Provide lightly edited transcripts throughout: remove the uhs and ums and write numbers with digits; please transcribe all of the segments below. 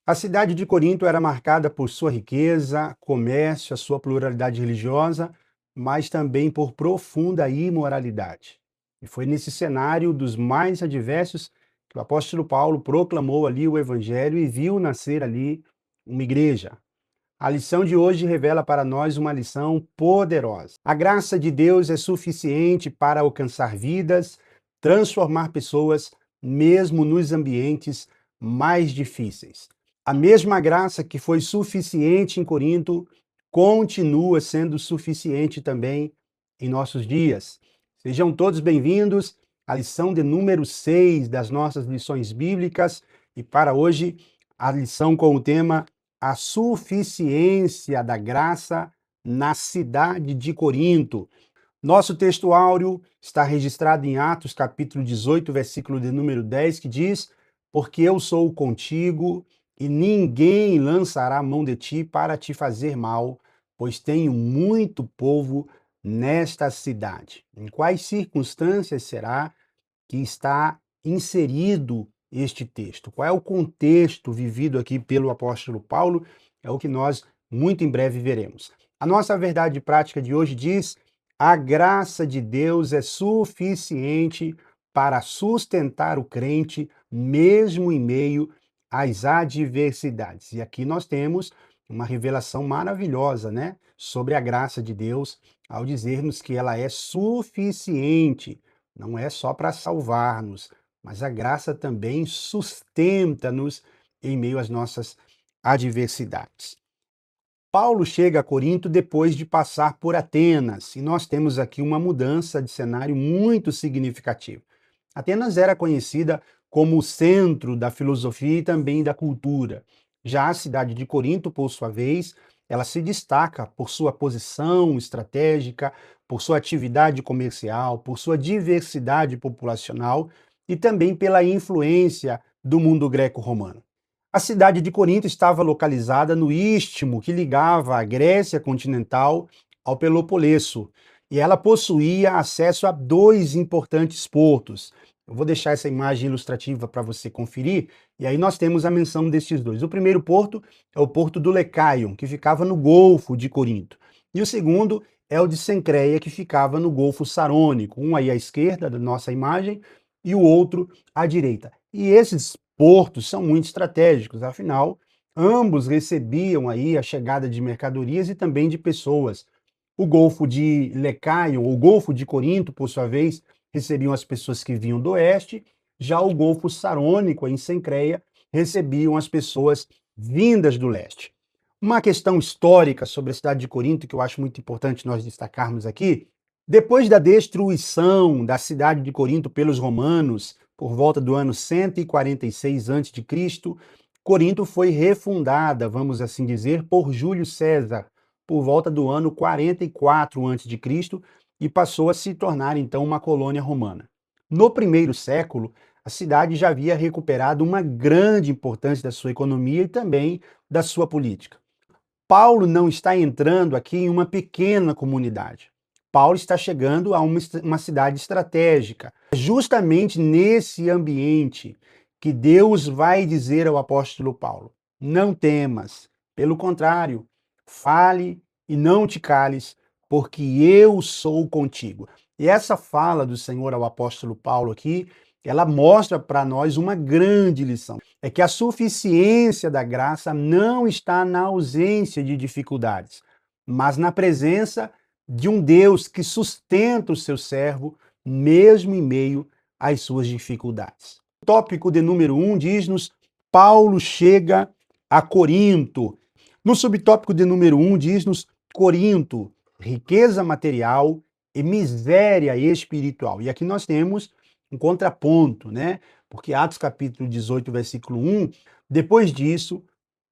A cidade de Corinto era marcada por sua riqueza, comércio, a sua pluralidade religiosa, mas também por profunda imoralidade. E foi nesse cenário dos mais adversos que o apóstolo Paulo proclamou ali o evangelho e viu nascer ali uma igreja. A lição de hoje revela para nós uma lição poderosa. A graça de Deus é suficiente para alcançar vidas, transformar pessoas, mesmo nos ambientes mais difíceis. A mesma graça que foi suficiente em Corinto continua sendo suficiente também em nossos dias. Sejam todos bem-vindos à lição de número 6 das nossas lições bíblicas e para hoje a lição com o tema a suficiência da graça na cidade de Corinto. Nosso texto áureo está registrado em Atos, capítulo 18, versículo de número 10, que diz: Porque eu sou contigo, e ninguém lançará mão de ti para te fazer mal, pois tenho muito povo nesta cidade. Em quais circunstâncias será que está inserido este texto? Qual é o contexto vivido aqui pelo apóstolo Paulo? É o que nós muito em breve veremos. A nossa verdade prática de hoje diz: a graça de Deus é suficiente para sustentar o crente, mesmo em meio às adversidades. E aqui nós temos uma revelação maravilhosa, né, sobre a graça de Deus, ao dizer-nos que ela é suficiente. Não é só para salvar-nos, mas a graça também sustenta-nos em meio às nossas adversidades. Paulo chega a Corinto depois de passar por Atenas, e nós temos aqui uma mudança de cenário muito significativa. Atenas era conhecida como o centro da filosofia e também da cultura. Já a cidade de Corinto, por sua vez, ela se destaca por sua posição estratégica, por sua atividade comercial, por sua diversidade populacional e também pela influência do mundo greco-romano. A cidade de Corinto estava localizada no istmo que ligava a Grécia continental ao Peloponeso, e ela possuía acesso a dois importantes portos. Eu vou deixar essa imagem ilustrativa para você conferir, e aí nós temos a menção destes dois. O primeiro porto é o porto do Lecaion, que ficava no Golfo de Corinto, e o segundo é o de Cencreia, que ficava no Golfo Sarônico, um aí à esquerda da nossa imagem e o outro à direita. E esses portos são muito estratégicos, afinal, ambos recebiam aí a chegada de mercadorias e também de pessoas. O Golfo de Lecaion, ou Golfo de Corinto, por sua vez, recebiam as pessoas que vinham do oeste, já o Golfo Sarônico, em Cencreia, recebiam as pessoas vindas do leste. Uma questão histórica sobre a cidade de Corinto que eu acho muito importante nós destacarmos aqui: depois da destruição da cidade de Corinto pelos romanos, por volta do ano 146 a.C., Corinto foi refundada, vamos assim dizer, por Júlio César, por volta do ano 44 a.C., e passou a se tornar então uma colônia romana. No primeiro século, a cidade já havia recuperado uma grande importância da sua economia e também da sua política. Paulo não está entrando aqui em uma pequena comunidade. Paulo está chegando a uma cidade estratégica. É justamente nesse ambiente que Deus vai dizer ao apóstolo Paulo: não temas, pelo contrário, fale e não te cales, porque eu sou contigo. E essa fala do Senhor ao apóstolo Paulo aqui, ela mostra para nós uma grande lição. É que a suficiência da graça não está na ausência de dificuldades, mas na presença de um Deus que sustenta o seu servo, mesmo em meio às suas dificuldades. O tópico de número 1 diz-nos: Paulo chega a Corinto. No subtópico de número 1 diz-nos: Corinto, riqueza material e miséria espiritual. E aqui nós temos um contraponto, né? Porque Atos capítulo 18, versículo 1, depois disso,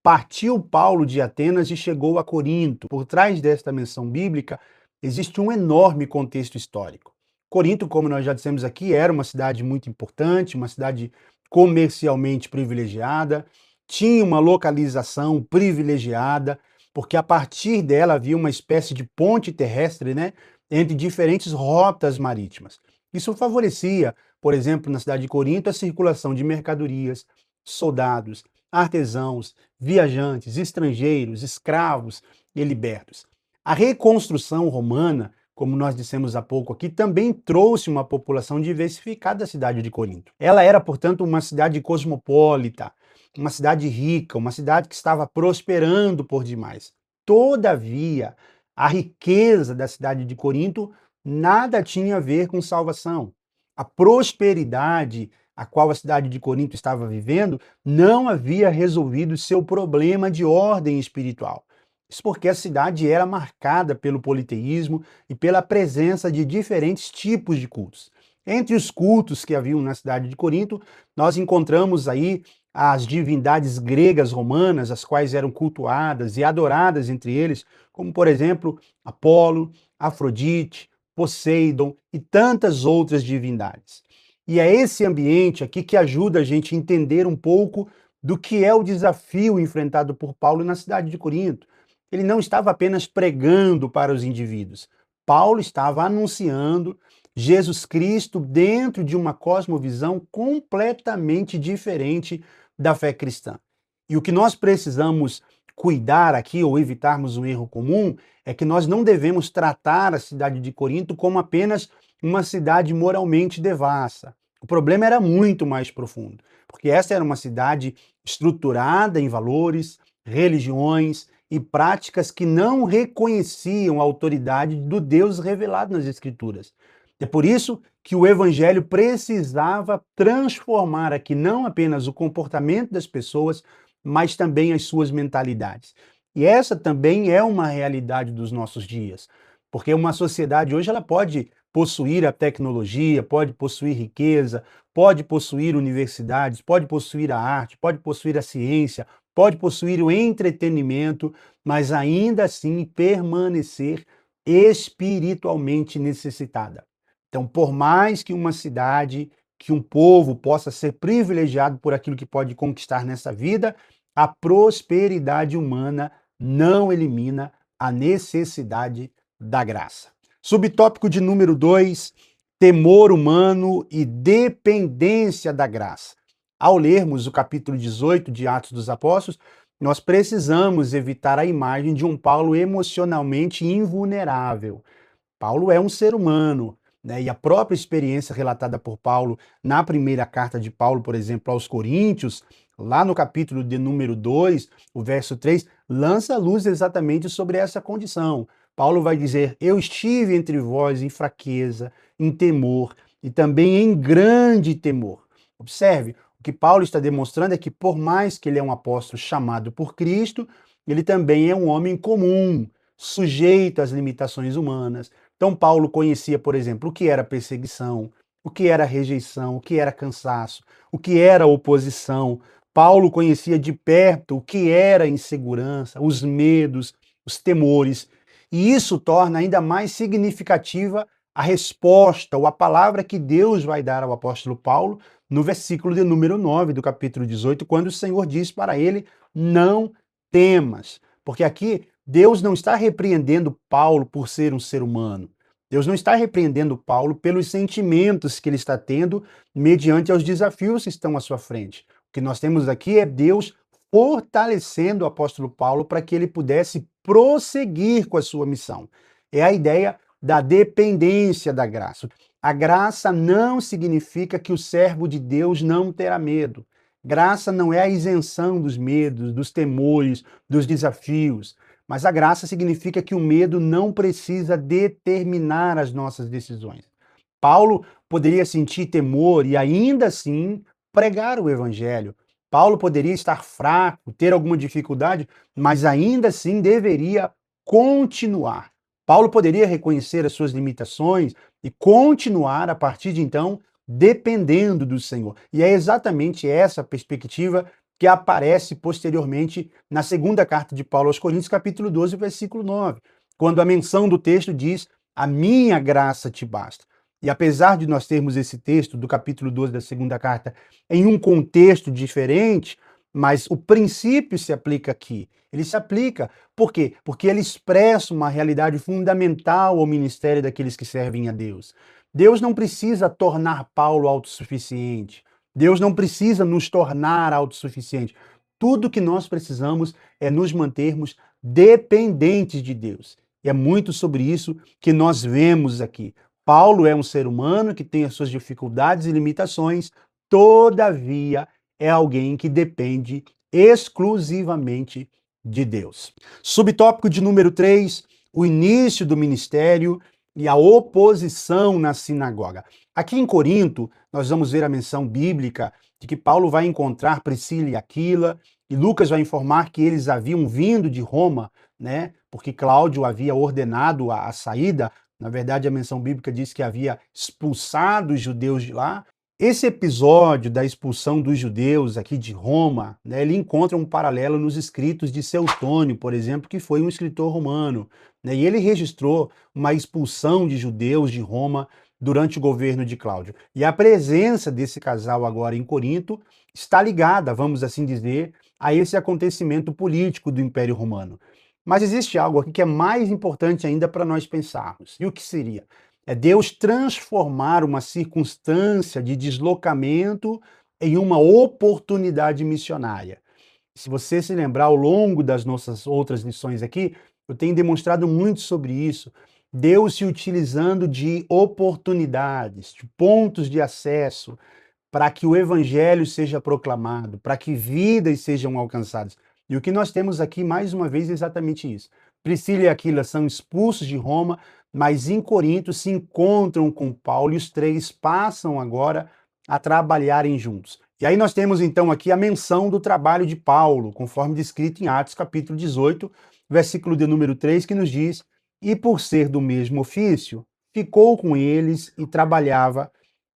partiu Paulo de Atenas e chegou a Corinto. Por trás desta menção bíblica, existe um enorme contexto histórico. Corinto, como nós já dissemos aqui, era uma cidade muito importante, uma cidade comercialmente privilegiada, tinha uma localização privilegiada, porque a partir dela havia uma espécie de ponte terrestre, né, entre diferentes rotas marítimas. Isso favorecia, por exemplo, na cidade de Corinto, a circulação de mercadorias, soldados, artesãos, viajantes, estrangeiros, escravos e libertos. A reconstrução romana, como nós dissemos há pouco aqui, também trouxe uma população diversificada à cidade de Corinto. Ela era, portanto, uma cidade cosmopolita, uma cidade rica, uma cidade que estava prosperando por demais. Todavia, a riqueza da cidade de Corinto nada tinha a ver com salvação. A prosperidade a qual a cidade de Corinto estava vivendo não havia resolvido seu problema de ordem espiritual. Isso porque a cidade era marcada pelo politeísmo e pela presença de diferentes tipos de cultos. Entre os cultos que haviam na cidade de Corinto, nós encontramos aí as divindades gregas romanas, as quais eram cultuadas e adoradas entre eles, como por exemplo Apolo, Afrodite, Poseidon e tantas outras divindades. E é esse ambiente aqui que ajuda a gente a entender um pouco do que é o desafio enfrentado por Paulo na cidade de Corinto. Ele não estava apenas pregando para os indivíduos. Paulo estava anunciando Jesus Cristo dentro de uma cosmovisão completamente diferente da fé cristã. E o que nós precisamos cuidar aqui, ou evitarmos um erro comum, é que nós não devemos tratar a cidade de Corinto como apenas uma cidade moralmente devassa. O problema era muito mais profundo, porque essa era uma cidade estruturada em valores, religiões e práticas que não reconheciam a autoridade do Deus revelado nas Escrituras. É por isso que o evangelho precisava transformar aqui não apenas o comportamento das pessoas, mas também as suas mentalidades. E essa também é uma realidade dos nossos dias, porque uma sociedade hoje ela pode possuir a tecnologia, pode possuir riqueza, pode possuir universidades, pode possuir a arte, pode possuir a ciência, pode possuir o entretenimento, mas ainda assim permanecer espiritualmente necessitada. Então, por mais que uma cidade, que um povo possa ser privilegiado por aquilo que pode conquistar nessa vida, a prosperidade humana não elimina a necessidade da graça. Subtópico de número 2, temor humano e dependência da graça. Ao lermos o capítulo 18 de Atos dos Apóstolos, nós precisamos evitar a imagem de um Paulo emocionalmente invulnerável. Paulo é um ser humano, né? E a própria experiência relatada por Paulo na primeira carta de Paulo, por exemplo, aos Coríntios, lá no capítulo de número 2, o verso 3, lança luz exatamente sobre essa condição. Paulo vai dizer: eu estive entre vós em fraqueza, em temor e também em grande temor. Observe, o que Paulo está demonstrando é que, por mais que ele é um apóstolo chamado por Cristo, ele também é um homem comum, sujeito às limitações humanas. Então, Paulo conhecia, por exemplo, o que era perseguição, o que era rejeição, o que era cansaço, o que era oposição. Paulo conhecia de perto o que era insegurança, os medos, os temores. E isso torna ainda mais significativa a resposta ou a palavra que Deus vai dar ao apóstolo Paulo no versículo de número 9 do capítulo 18, quando o Senhor diz para ele: não temas. Porque aqui Deus não está repreendendo Paulo por ser um ser humano. Deus não está repreendendo Paulo pelos sentimentos que ele está tendo mediante aos desafios que estão à sua frente. O que nós temos aqui é Deus fortalecendo o apóstolo Paulo para que ele pudesse prosseguir com a sua missão. É a ideia da dependência da graça. A graça não significa que o servo de Deus não terá medo. Graça não é a isenção dos medos, dos temores, dos desafios. Mas a graça significa que o medo não precisa determinar as nossas decisões. Paulo poderia sentir temor e ainda assim pregar o evangelho. Paulo poderia estar fraco, ter alguma dificuldade, mas ainda assim deveria continuar. Paulo poderia reconhecer as suas limitações e continuar a partir de então dependendo do Senhor. E é exatamente essa perspectiva que aparece posteriormente na segunda carta de Paulo aos Coríntios, capítulo 12, versículo 9, quando a menção do texto diz: a minha graça te basta. E apesar de nós termos esse texto do capítulo 12 da segunda carta em um contexto diferente, mas o princípio se aplica aqui. Ele se aplica, por quê? Porque ele expressa uma realidade fundamental ao ministério daqueles que servem a Deus. Deus não precisa tornar Paulo autossuficiente. Deus não precisa nos tornar autossuficientes. Tudo que nós precisamos é nos mantermos dependentes de Deus. E é muito sobre isso que nós vemos aqui. Paulo é um ser humano que tem as suas dificuldades e limitações, todavia é alguém que depende exclusivamente de Deus. Subtópico de número 3, o início do ministério e a oposição na sinagoga. Aqui em Corinto, nós vamos ver a menção bíblica de que Paulo vai encontrar Priscila e Aquila, e Lucas vai informar que eles haviam vindo de Roma, né? Porque Cláudio havia ordenado a saída. Na verdade, a menção bíblica diz que havia expulsado os judeus de lá. Esse episódio da expulsão dos judeus aqui de Roma, né, ele encontra um paralelo nos escritos de Seutônio, por exemplo, que foi um escritor romano, né, e ele registrou uma expulsão de judeus de Roma durante o governo de Cláudio. E a presença desse casal agora em Corinto está ligada, vamos assim dizer, a esse acontecimento político do Império Romano. Mas existe algo aqui que é mais importante ainda para nós pensarmos. E o que seria? É Deus transformar uma circunstância de deslocamento em uma oportunidade missionária. Se você se lembrar ao longo das nossas outras lições aqui, eu tenho demonstrado muito sobre isso. Deus se utilizando de oportunidades, de pontos de acesso, para que o evangelho seja proclamado, para que vidas sejam alcançadas. E o que nós temos aqui, mais uma vez, é exatamente isso. Priscila e Aquila são expulsos de Roma, mas em Corinto se encontram com Paulo e os três passam agora a trabalharem juntos. E aí nós temos então aqui a menção do trabalho de Paulo, conforme descrito em Atos capítulo 18, versículo de número 3, que nos diz: "E por ser do mesmo ofício, ficou com eles e trabalhava,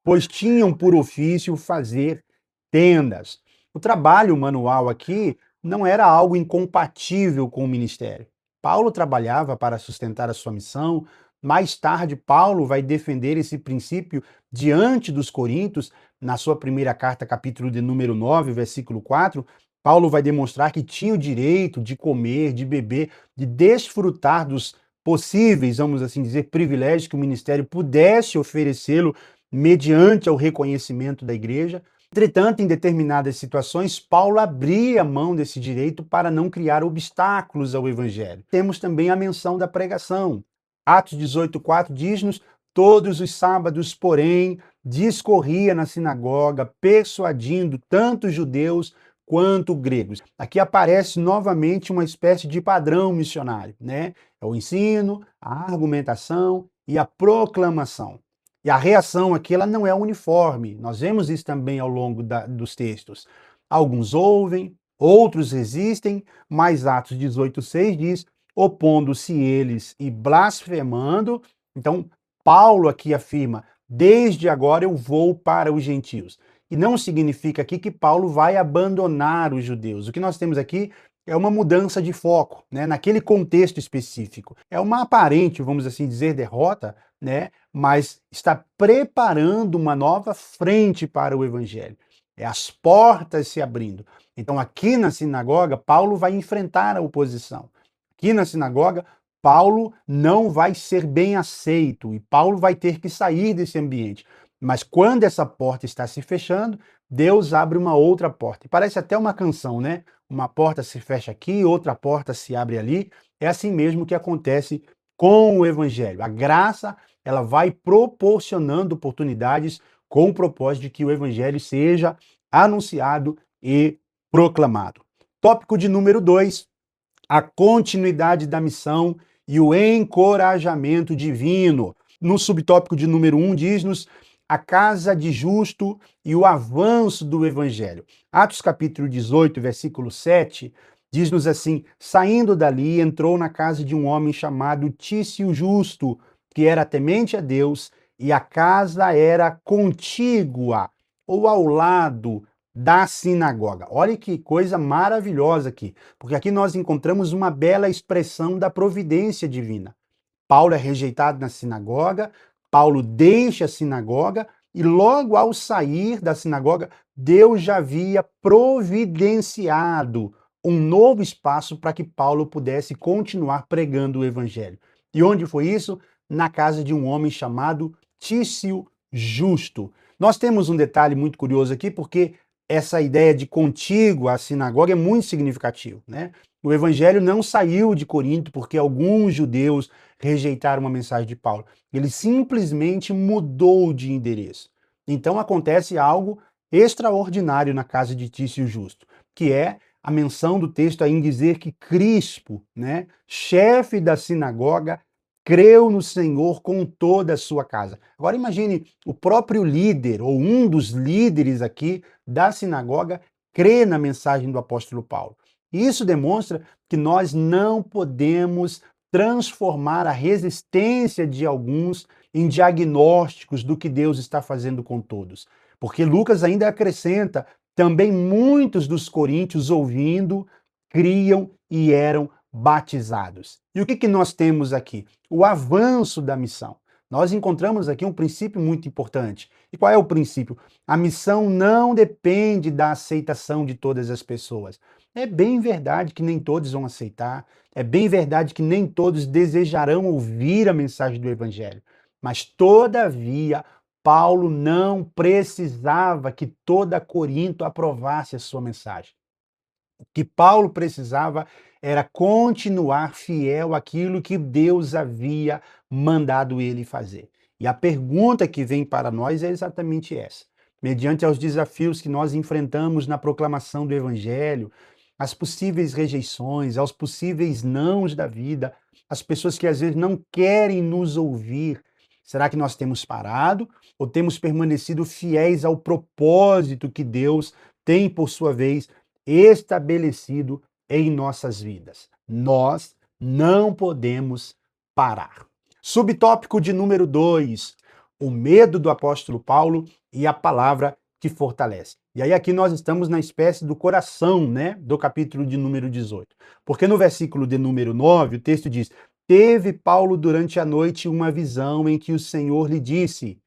pois tinham por ofício fazer tendas." O trabalho manual aqui não era algo incompatível com o ministério. Paulo trabalhava para sustentar a sua missão. Mais tarde, Paulo vai defender esse princípio diante dos coríntios, na sua primeira carta, capítulo de número 9, versículo 4. Paulo vai demonstrar que tinha o direito de comer, de beber, de desfrutar dos possíveis, vamos assim dizer, privilégios que o ministério pudesse oferecê-lo mediante ao reconhecimento da igreja. Entretanto, em determinadas situações, Paulo abria mão desse direito para não criar obstáculos ao evangelho. Temos também a menção da pregação. Atos 18:4 diz-nos: "Todos os sábados, porém, discorria na sinagoga, persuadindo tanto judeus quanto gregos." Aqui aparece novamente uma espécie de padrão missionário, né? É o ensino, a argumentação e a proclamação. E a reação aqui ela não é uniforme. Nós vemos isso também ao longo dos textos. Alguns ouvem, outros resistem, mas Atos 18:6 diz: "Opondo-se eles e blasfemando." Então, Paulo aqui afirma: "Desde agora eu vou para os gentios." E não significa aqui que Paulo vai abandonar os judeus. O que nós temos aqui é uma mudança de foco, né, naquele contexto específico. É uma aparente, vamos assim dizer, derrota, né, mas está preparando uma nova frente para o evangelho. É as portas se abrindo. Então, aqui na sinagoga, Paulo vai enfrentar a oposição. Aqui na sinagoga, Paulo não vai ser bem aceito e Paulo vai ter que sair desse ambiente. Mas quando essa porta está se fechando, Deus abre uma outra porta. E parece até uma canção, né? Uma porta se fecha aqui, outra porta se abre ali. É assim mesmo que acontece com o evangelho. A graça, ela vai proporcionando oportunidades com o propósito de que o evangelho seja anunciado e proclamado. Tópico de número 2, a continuidade da missão e o encorajamento divino. No subtópico de número 1 diz-nos a casa de justo e o avanço do evangelho. Atos capítulo 18, versículo 7, diz-nos assim: "Saindo dali, entrou na casa de um homem chamado Tício Justo, que era temente a Deus, e a casa era contígua, ou ao lado da sinagoga." Olha que coisa maravilhosa aqui, porque aqui nós encontramos uma bela expressão da providência divina. Paulo é rejeitado na sinagoga, Paulo deixa a sinagoga e logo ao sair da sinagoga, Deus já havia providenciado um novo espaço para que Paulo pudesse continuar pregando o evangelho. E onde foi isso? Na casa de um homem chamado Tício Justo. Nós temos um detalhe muito curioso aqui, porque essa ideia de contígua à sinagoga é muito significativo, né? O evangelho não saiu de Corinto porque alguns judeus rejeitaram uma mensagem de Paulo. Ele simplesmente mudou de endereço. Então acontece algo extraordinário na casa de Tício Justo, que é a menção do texto aí em dizer que Crispo, né, chefe da sinagoga, creu no Senhor com toda a sua casa. Agora imagine o próprio líder, ou um dos líderes aqui da sinagoga, crê na mensagem do apóstolo Paulo. Isso demonstra que nós não podemos transformar a resistência de alguns em diagnósticos do que Deus está fazendo com todos. Porque Lucas ainda acrescenta, também muitos dos coríntios ouvindo, criam e eram batizados. E o que nós temos aqui? O avanço da missão. Nós encontramos aqui um princípio muito importante. E qual é o princípio? A missão não depende da aceitação de todas as pessoas. É bem verdade que nem todos vão aceitar, é bem verdade que nem todos desejarão ouvir a mensagem do Evangelho. Mas, todavia, Paulo não precisava que toda Corinto aprovasse a sua mensagem. O que Paulo precisava era continuar fiel àquilo que Deus havia mandado ele fazer. E a pergunta que vem para nós é exatamente essa. Mediante aos desafios que nós enfrentamos na proclamação do Evangelho, as possíveis rejeições, aos possíveis nãos da vida, as pessoas que às vezes não querem nos ouvir, será que nós temos parado ou temos permanecido fiéis ao propósito que Deus tem, por sua vez, estabelecido em nossas vidas? Nós não podemos parar. Subtópico de número 2, o medo do apóstolo Paulo e a palavra que fortalece. E aí aqui nós estamos na espécie do coração, né, do capítulo de número 18. Porque no versículo de número 9, o texto diz: "Teve Paulo durante a noite uma visão em que o Senhor lhe disse: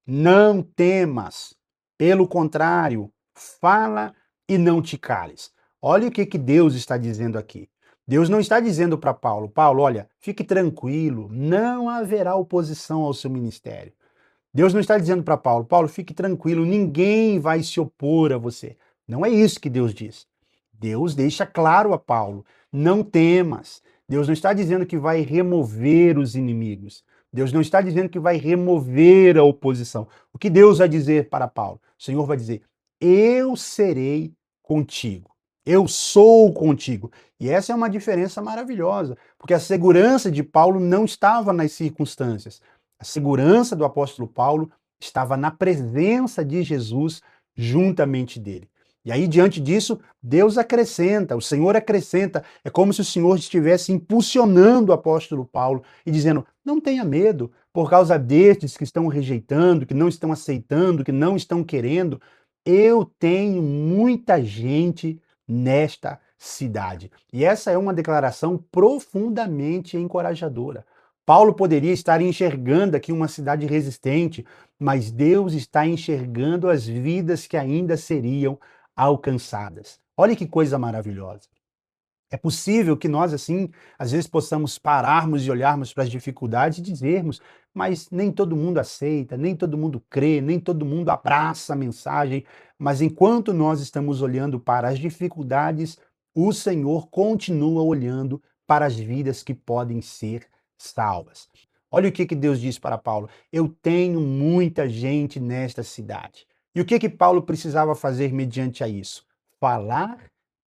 não temas, pelo contrário, fala e não te cales." Olha o que Deus está dizendo aqui. Deus não está dizendo para Paulo: Paulo, olha, fique tranquilo, não haverá oposição ao seu ministério. Deus não está dizendo para Paulo: Paulo, fique tranquilo, ninguém vai se opor a você. Não é isso que Deus diz. Deus deixa claro a Paulo: não temas. Deus não está dizendo que vai remover os inimigos. Deus não está dizendo que vai remover a oposição. O que Deus vai dizer para Paulo? O Senhor vai dizer: eu serei contigo. Eu sou contigo. E essa é uma diferença maravilhosa, porque a segurança de Paulo não estava nas circunstâncias. A segurança do apóstolo Paulo estava na presença de Jesus juntamente dele. E aí, diante disso, Deus acrescenta, o Senhor acrescenta. É como se o Senhor estivesse impulsionando o apóstolo Paulo e dizendo: não tenha medo, por causa destes que estão rejeitando, que não estão aceitando, que não estão querendo. Eu tenho muita gente nesta cidade. E essa é uma declaração profundamente encorajadora. Paulo poderia estar enxergando aqui uma cidade resistente, mas Deus está enxergando as vidas que ainda seriam alcançadas. Olha que coisa maravilhosa. É possível que nós, assim, às vezes possamos pararmos e olharmos para as dificuldades e dizermos: mas nem todo mundo aceita, nem todo mundo crê, nem todo mundo abraça a mensagem. Mas enquanto nós estamos olhando para as dificuldades, o Senhor continua olhando para as vidas que podem ser salvas. Olha o que Deus diz para Paulo: eu tenho muita gente nesta cidade. E o que Paulo precisava fazer mediante a isso? Falar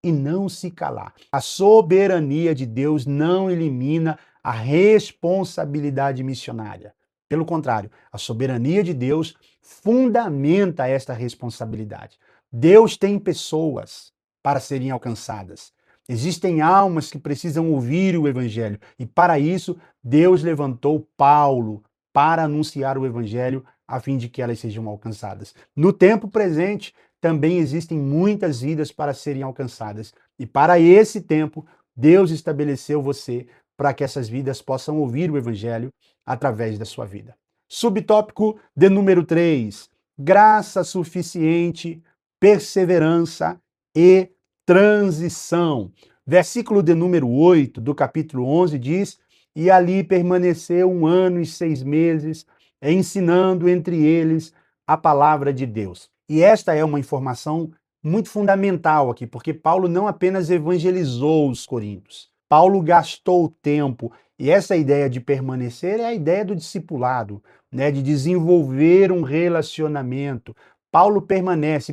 e não se calar. A soberania de Deus não elimina a responsabilidade missionária. Pelo contrário, a soberania de Deus fundamenta esta responsabilidade. Deus tem pessoas para serem alcançadas. Existem almas que precisam ouvir o Evangelho. E para isso, Deus levantou Paulo para anunciar o Evangelho a fim de que elas sejam alcançadas. No tempo presente, também existem muitas vidas para serem alcançadas. E para esse tempo, Deus estabeleceu você para que essas vidas possam ouvir o Evangelho através da sua vida. Subtópico de número 3: graça suficiente, perseverança e transição. Versículo de número 8 do capítulo 11 diz: e ali permaneceu 1 ano e 6 meses, ensinando entre eles a palavra de Deus. E esta é uma informação muito fundamental aqui, porque Paulo não apenas evangelizou os coríntios, Paulo gastou tempo, e essa ideia de permanecer é a ideia do discipulado, né, de desenvolver um relacionamento. Paulo permanece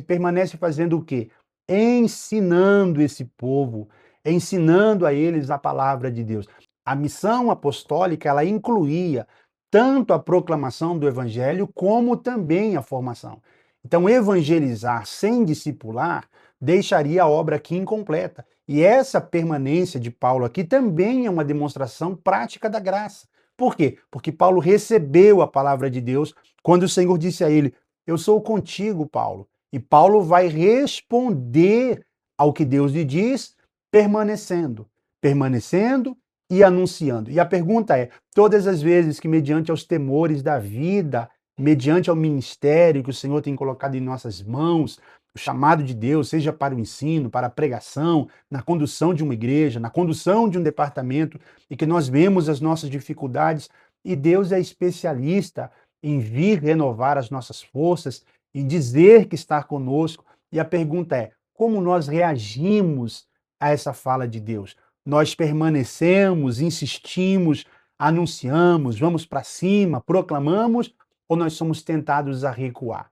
fazendo o quê? Ensinando esse povo, ensinando a eles a palavra de Deus. A missão apostólica, ela incluía tanto a proclamação do evangelho como também a formação. Então, evangelizar sem discipular deixaria a obra aqui incompleta. E essa permanência de Paulo aqui também é uma demonstração prática da graça. Por quê? Porque Paulo recebeu a palavra de Deus quando o Senhor disse a ele: Eu sou contigo, Paulo. E Paulo vai responder ao que Deus lhe diz, permanecendo e anunciando. E a pergunta é: todas as vezes que, mediante aos temores da vida, mediante ao ministério que o Senhor tem colocado em nossas mãos, o chamado de Deus, seja para o ensino, para a pregação, na condução de uma igreja, na condução de um departamento, e que nós vemos as nossas dificuldades, e Deus é especialista em vir renovar as nossas forças, em dizer que está conosco. E a pergunta é: como nós reagimos a essa fala de Deus? Nós permanecemos, insistimos, anunciamos, vamos para cima, proclamamos, ou nós somos tentados a recuar?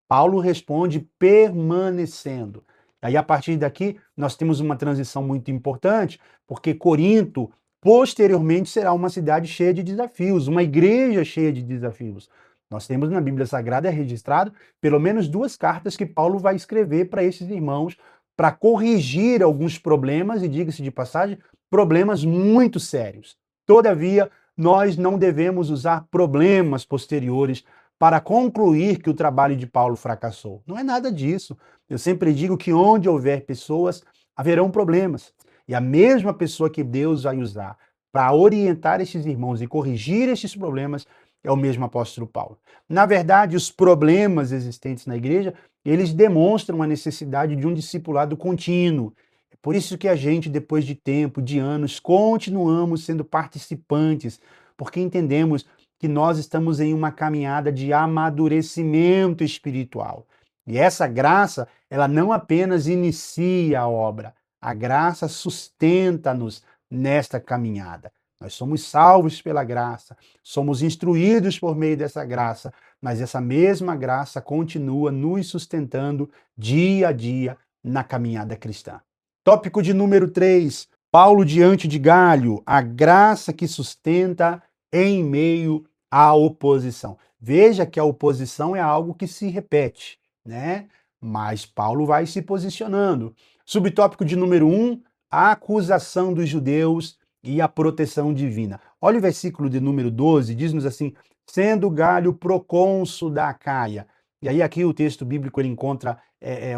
Paulo responde permanecendo. Aí, a partir daqui, nós temos uma transição muito importante, porque Corinto, posteriormente, será uma cidade cheia de desafios, uma igreja cheia de desafios. Nós temos na Bíblia Sagrada registrado pelo menos 2 cartas que Paulo vai escrever para esses irmãos, para corrigir alguns problemas, e diga-se de passagem, problemas muito sérios. Todavia, nós não devemos usar problemas posteriores para concluir que o trabalho de Paulo fracassou. Não é nada disso. Eu sempre digo que onde houver pessoas, haverão problemas. E a mesma pessoa que Deus vai usar para orientar esses irmãos e corrigir esses problemas é o mesmo apóstolo Paulo. Na verdade, os problemas existentes na igreja, eles demonstram a necessidade de um discipulado contínuo. É por isso que a gente, depois de tempo, de anos, continuamos sendo participantes, porque entendemos que nós estamos em uma caminhada de amadurecimento espiritual. E essa graça, ela não apenas inicia a obra, a graça sustenta-nos nesta caminhada. Nós somos salvos pela graça, somos instruídos por meio dessa graça, mas essa mesma graça continua nos sustentando dia a dia na caminhada cristã. Tópico de número 3, Paulo diante de Galho, a graça que sustenta em meio à oposição. Veja que a oposição é algo que se repete, né? Mas Paulo vai se posicionando. Subtópico de número 1, a acusação dos judeus e a proteção divina. Olha o versículo de número 12, diz-nos assim: sendo Galho procônsul da Acaia. E aí aqui o texto bíblico ele encontra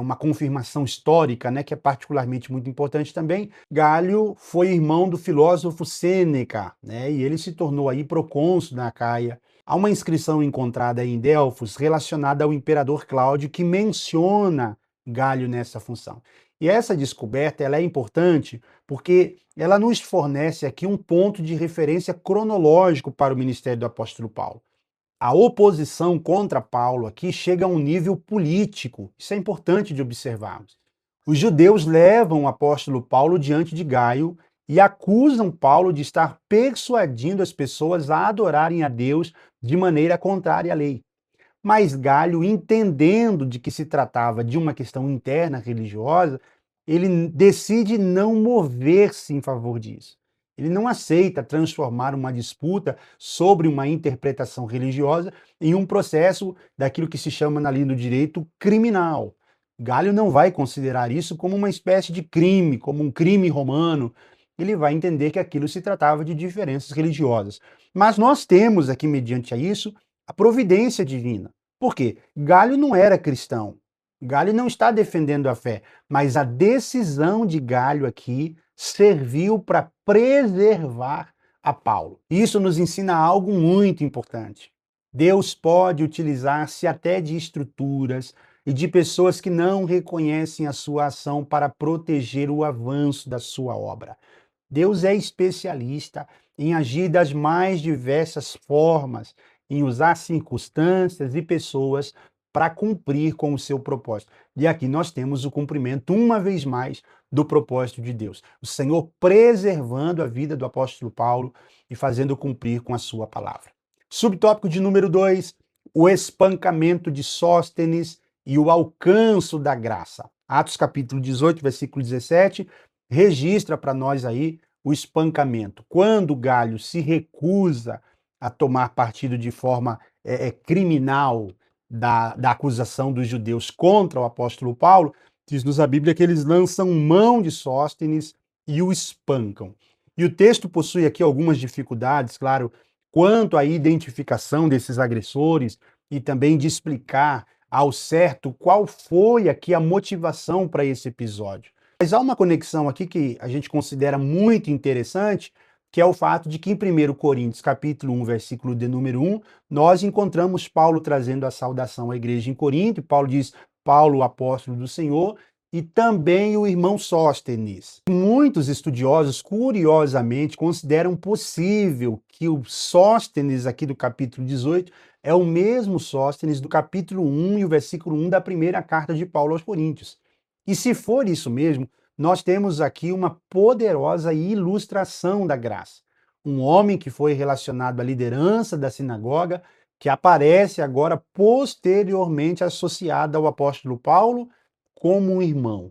uma confirmação histórica, né, que é particularmente muito importante também. Galho foi irmão do filósofo Sêneca, né, e ele se tornou aí procônsul da Acaia. Há uma inscrição encontrada em Delfos relacionada ao imperador Cláudio que menciona Galho nessa função. E essa descoberta ela é importante porque ela nos fornece aqui um ponto de referência cronológico para o ministério do apóstolo Paulo. A oposição contra Paulo aqui chega a um nível político. Isso é importante de observarmos. Os judeus levam o apóstolo Paulo diante de Gaio e acusam Paulo de estar persuadindo as pessoas a adorarem a Deus de maneira contrária à lei. Mas Galho, entendendo de que se tratava de uma questão interna religiosa, ele decide não mover-se em favor disso. Ele não aceita transformar uma disputa sobre uma interpretação religiosa em um processo daquilo que se chama na linha do direito criminal. Galho não vai considerar isso como uma espécie de crime, como um crime romano. Ele vai entender que aquilo se tratava de diferenças religiosas. Mas nós temos aqui, mediante a isso, a providência divina. Por quê? Galho não era cristão. Galho não está defendendo a fé, mas a decisão de Galho aqui serviu para preservar a Paulo. Isso nos ensina algo muito importante. Deus pode utilizar-se até de estruturas e de pessoas que não reconhecem a sua ação para proteger o avanço da sua obra. Deus é especialista em agir das mais diversas formas, em usar circunstâncias e pessoas para cumprir com o seu propósito. E aqui nós temos o cumprimento, uma vez mais, do propósito de Deus. O Senhor preservando a vida do apóstolo Paulo e fazendo cumprir com a sua palavra. Subtópico de número 2, o espancamento de Sóstenes e o alcance da graça. Atos capítulo 18, versículo 17, registra para nós aí o espancamento. Quando Galho se recusa a tomar partido de forma criminal da acusação dos judeus contra o apóstolo Paulo, diz-nos a Bíblia que eles lançam mão de Sóstenes e o espancam. E o texto possui aqui algumas dificuldades, claro, quanto à identificação desses agressores e também de explicar ao certo qual foi aqui a motivação para esse episódio. Mas há uma conexão aqui que a gente considera muito interessante, que é o fato de que em 1 Coríntios, capítulo 1, versículo de número 1, nós encontramos Paulo trazendo a saudação à igreja em Corinto, e Paulo diz, Paulo, apóstolo do Senhor, e também o irmão Sóstenes. Muitos estudiosos, curiosamente, consideram possível que o Sóstenes aqui do capítulo 18 é o mesmo Sóstenes do capítulo 1 e o versículo 1 da primeira carta de Paulo aos Coríntios. E se for isso mesmo, nós temos aqui uma poderosa ilustração da graça. Um homem que foi relacionado à liderança da sinagoga, que aparece agora posteriormente associado ao apóstolo Paulo como um irmão.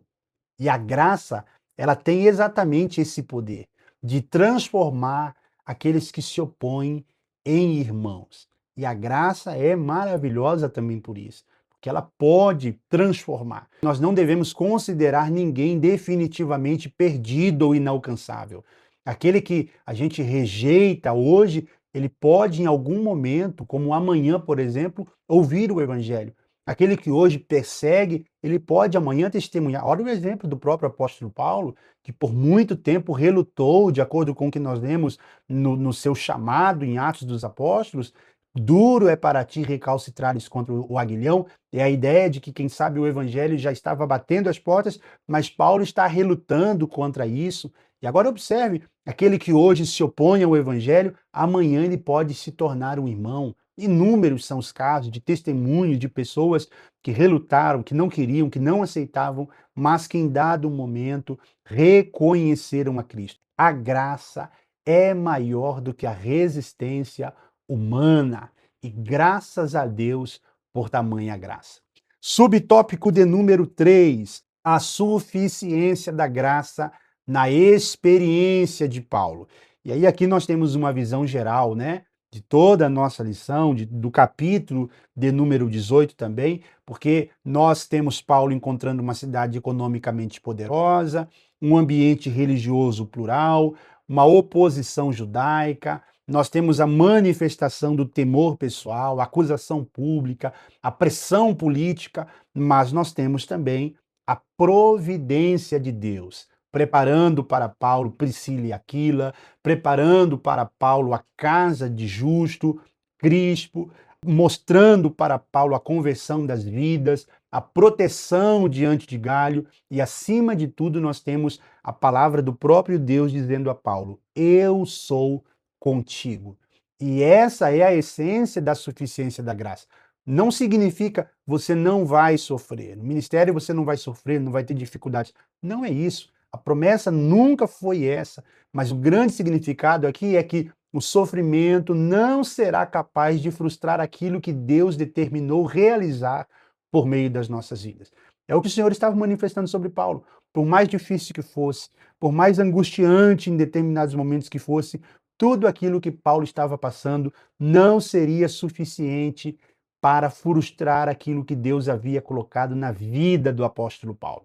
E a graça, ela tem exatamente esse poder de transformar aqueles que se opõem em irmãos. E a graça é maravilhosa também por isso, porque ela pode transformar. Nós não devemos considerar ninguém definitivamente perdido ou inalcançável. Aquele que a gente rejeita hoje, ele pode em algum momento, como amanhã, por exemplo, ouvir o evangelho. Aquele que hoje persegue, ele pode amanhã testemunhar. Olha o exemplo do próprio apóstolo Paulo, que por muito tempo relutou, de acordo com o que nós lemos no seu chamado em Atos dos Apóstolos. Duro é para ti recalcitrares contra o aguilhão. É a ideia de que, quem sabe, o evangelho já estava batendo as portas, mas Paulo está relutando contra isso. E agora observe, aquele que hoje se opõe ao evangelho, amanhã ele pode se tornar um irmão. Inúmeros são os casos de testemunho de pessoas que relutaram, que não queriam, que não aceitavam, mas que em dado momento reconheceram a Cristo. A graça é maior do que a resistência humana e graças a Deus por tamanha graça. Subtópico de número 3, a suficiência da graça na experiência de Paulo. E aí aqui nós temos uma visão geral, né? De toda a nossa lição, do capítulo de número 18 também, porque nós temos Paulo encontrando uma cidade economicamente poderosa, um ambiente religioso plural, uma oposição judaica, nós temos a manifestação do temor pessoal, a acusação pública, a pressão política, mas nós temos também a providência de Deus, preparando para Paulo Priscila e Aquila, preparando para Paulo a casa de Justo, Crispo, mostrando para Paulo a conversão das vidas, a proteção diante de Galho e, acima de tudo, nós temos a palavra do próprio Deus dizendo a Paulo, eu sou contigo. E essa é a essência da suficiência da graça. Não significa você não vai sofrer. No ministério você não vai sofrer, não vai ter dificuldades. Não é isso. A promessa nunca foi essa, mas o grande significado aqui é que o sofrimento não será capaz de frustrar aquilo que Deus determinou realizar por meio das nossas vidas. É o que o Senhor estava manifestando sobre Paulo. Por mais difícil que fosse, por mais angustiante em determinados momentos que fosse, tudo aquilo que Paulo estava passando não seria suficiente para frustrar aquilo que Deus havia colocado na vida do apóstolo Paulo.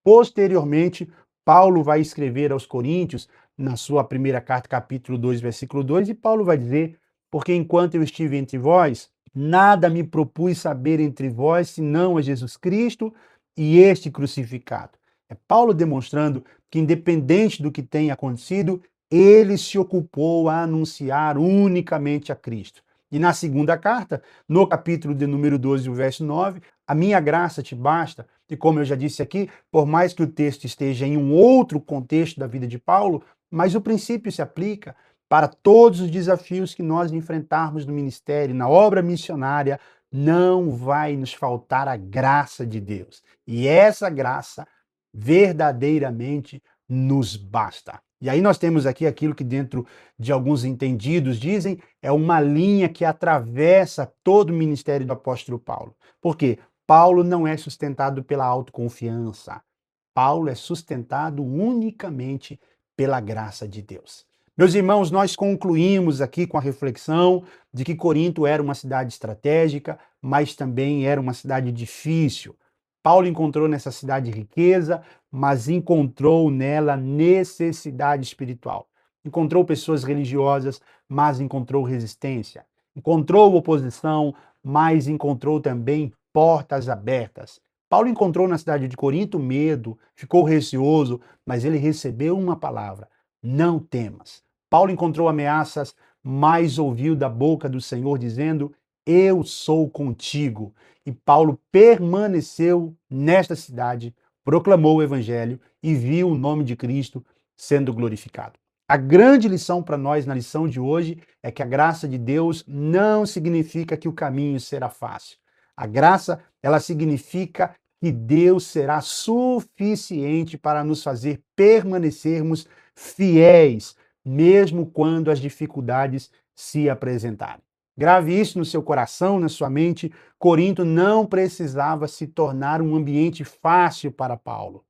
Posteriormente, Paulo vai escrever aos Coríntios, na sua primeira carta, capítulo 2, versículo 2, e Paulo vai dizer, porque enquanto eu estive entre vós, nada me propus saber entre vós, senão a Jesus Cristo e este crucificado. É Paulo demonstrando que, independente do que tenha acontecido, ele se ocupou a anunciar unicamente a Cristo. E na segunda carta, no capítulo de número 12, o verso 9, a minha graça te basta. E como eu já disse aqui, por mais que o texto esteja em um outro contexto da vida de Paulo, mas o princípio se aplica para todos os desafios que nós enfrentarmos no ministério, na obra missionária, não vai nos faltar a graça de Deus. E essa graça verdadeiramente nos basta. E aí nós temos aqui aquilo que dentro de alguns entendidos dizem é uma linha que atravessa todo o ministério do apóstolo Paulo. Por quê? Paulo não é sustentado pela autoconfiança. Paulo é sustentado unicamente pela graça de Deus. Meus irmãos, nós concluímos aqui com a reflexão de que Corinto era uma cidade estratégica, mas também era uma cidade difícil. Paulo encontrou nessa cidade riqueza, mas encontrou nela necessidade espiritual. Encontrou pessoas religiosas, mas encontrou resistência. Encontrou oposição, mas encontrou também portas abertas. Paulo encontrou na cidade de Corinto medo, ficou receoso, mas ele recebeu uma palavra: não temas. Paulo encontrou ameaças, mas ouviu da boca do Senhor dizendo: eu sou contigo. E Paulo permaneceu nesta cidade, proclamou o evangelho e viu o nome de Cristo sendo glorificado. A grande lição para nós na lição de hoje é que a graça de Deus não significa que o caminho será fácil. A graça, ela significa que Deus será suficiente para nos fazer permanecermos fiéis, mesmo quando as dificuldades se apresentarem. Grave isso no seu coração, na sua mente. Corinto não precisava se tornar um ambiente fácil para Paulo.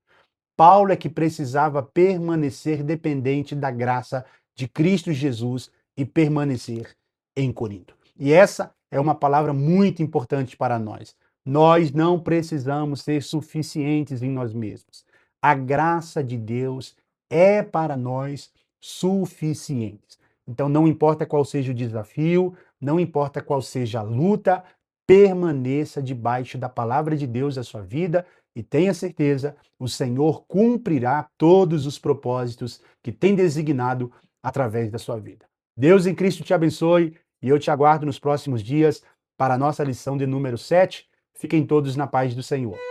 Paulo é que precisava permanecer dependente da graça de Cristo Jesus e permanecer em Corinto. E essa é uma palavra muito importante para nós. Nós não precisamos ser suficientes em nós mesmos. A graça de Deus é para nós suficiente. Então, não importa qual seja o desafio, não importa qual seja a luta, permaneça debaixo da palavra de Deus na sua vida e tenha certeza, o Senhor cumprirá todos os propósitos que tem designado através da sua vida. Deus em Cristo te abençoe e eu te aguardo nos próximos dias para a nossa lição de número 7. Fiquem todos na paz do Senhor.